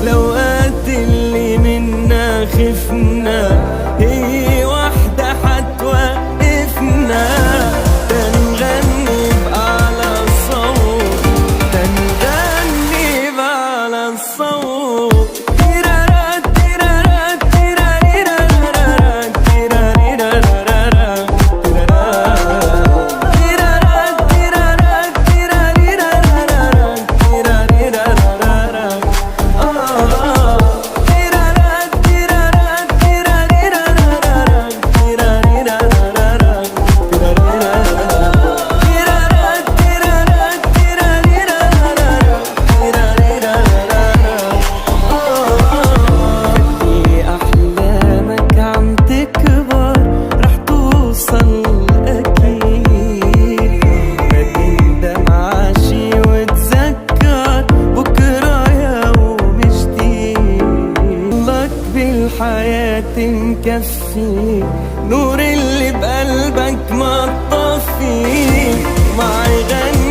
الأوقات اللي منا خفنا هي واحدة حتوقفنا. تنغني بأعلى الصوت، تنغني بأعلى الصوت. الحياة مكفي نور اللي بقلبك ما تطفي. معي غني